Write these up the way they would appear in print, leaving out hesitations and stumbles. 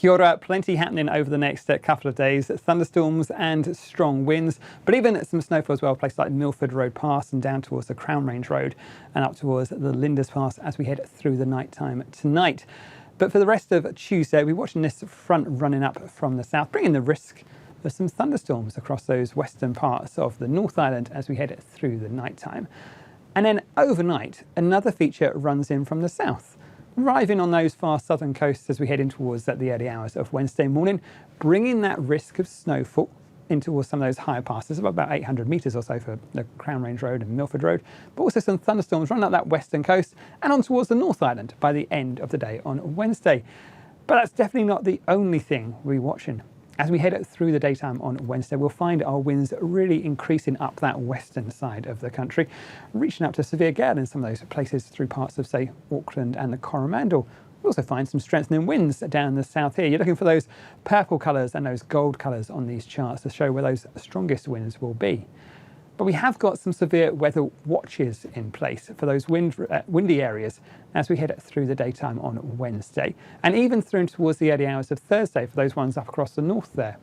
Kia ora, plenty happening over the next couple of days. Thunderstorms and strong winds, but even some snowfall as well, places like Milford Road Pass and down towards the Crown Range Road and up towards the Linders Pass as we head through the night time tonight. But for the rest of Tuesday, we're watching this front running up from the south, bringing the risk of some thunderstorms across those western parts of the North Island as we head through the night time. And then overnight, another feature runs in from the south, arriving on those far southern coasts as we head in towards the early hours of Wednesday morning, bringing that risk of snowfall in towards some of those higher passes of about 800 metres or so for the Crown Range Road and Milford Road, but also some thunderstorms running up that western coast and on towards the North Island by the end of the day on Wednesday. But that's definitely not the only thing we're watching. As we head through the daytime on Wednesday, we'll find our winds really increasing up that western side of the country, reaching up to severe gale in some of those places through parts of, say, Auckland and the Coromandel. We'll also find some strengthening winds down the south here. You're looking for those purple colours and those gold colours on these charts to show where those strongest winds will be. But we have got some severe weather watches in place for those windy areas as we head through the daytime on Wednesday, and even through towards the early hours of Thursday for those ones up across the north there.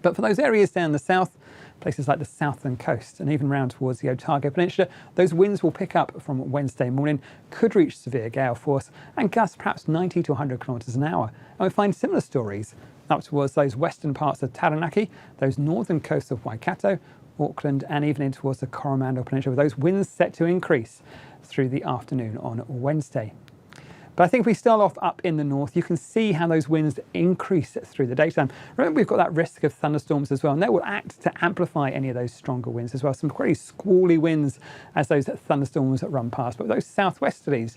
But for those areas down the south, places like the Southland coast and even round towards the Otago Peninsula, those winds will pick up from Wednesday morning, could reach severe gale force and gusts perhaps 90 to 100 kilometres an hour. And we find similar stories up towards those western parts of Taranaki, those northern coasts of Waikato, Auckland and even in towards the Coromandel Peninsula, with those winds set to increase through the afternoon on Wednesday. But I think if we start off up in the north, you can see how those winds increase through the daytime. Remember, we've got that risk of thunderstorms as well, and they will act to amplify any of those stronger winds as well. Some pretty squally winds as those thunderstorms run past. But with those southwesterlies,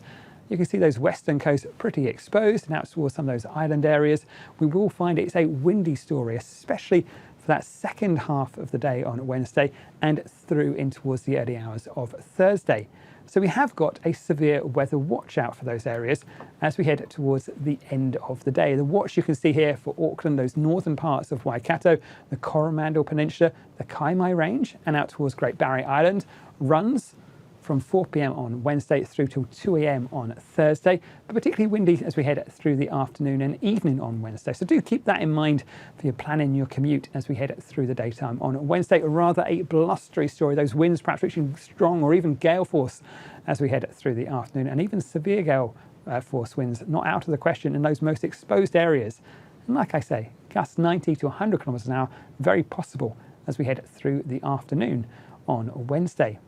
you can see those western coasts pretty exposed and out towards some of those island areas. We will find it's a windy story, especially for that second half of the day on Wednesday and through in towards the early hours of Thursday. So we have got a severe weather watch out for those areas as we head towards the end of the day. The watch you can see here for Auckland, those northern parts of Waikato, the Coromandel Peninsula, the Kaimai Range and out towards Great Barrier Island runs from 4 p.m. on Wednesday through till 2 a.m. on Thursday, but particularly windy as we head through the afternoon and evening on Wednesday. So do keep that in mind for your planning your commute as we head through the daytime on Wednesday. Rather a blustery story, those winds perhaps reaching strong or even gale force as we head through the afternoon, and even severe gale force winds not out of the question in those most exposed areas. And like I say, gusts 90 to 100 kilometres an hour, very possible as we head through the afternoon on Wednesday.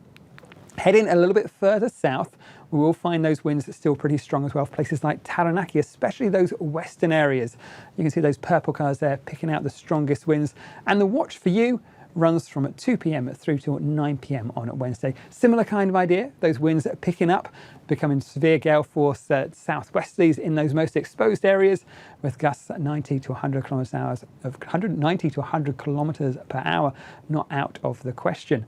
Heading a little bit further south, we will find those winds still pretty strong as well for places like Taranaki, especially those western areas. You can see those purple colours there picking out the strongest winds. And the watch for you runs from 2 p.m. through to 9 p.m. on Wednesday. Similar kind of idea, those winds picking up, becoming severe gale force southwesterlies in those most exposed areas with gusts at 90 to 100 kilometres an hour, of 190 to 100 kilometres per hour, not out of the question.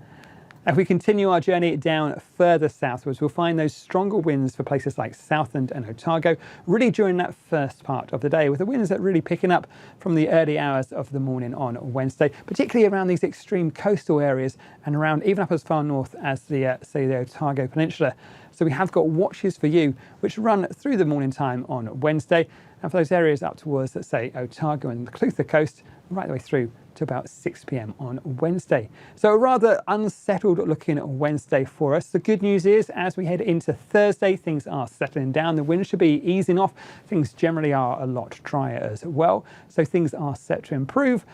If we continue our journey down further southwards, we'll find those stronger winds for places like Southland and Otago, really during that first part of the day, with the winds that really picking up from the early hours of the morning on Wednesday, particularly around these extreme coastal areas and around even up as far north as the, say, the Otago Peninsula. So we have got watches for you, which run through the morning time on Wednesday, and for those areas up towards, let's say, Otago and the Clutha coast, right the way through to about 6 p.m. on Wednesday. So a rather unsettled looking Wednesday for us. The good news is, as we head into Thursday, things are settling down. The wind should be easing off. Things generally are a lot drier as well. So things are set to improve.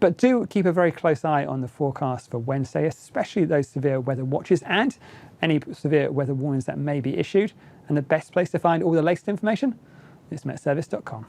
But do keep a very close eye on the forecast for Wednesday, especially those severe weather watches and any severe weather warnings that may be issued. And the best place to find all the latest information is metservice.com.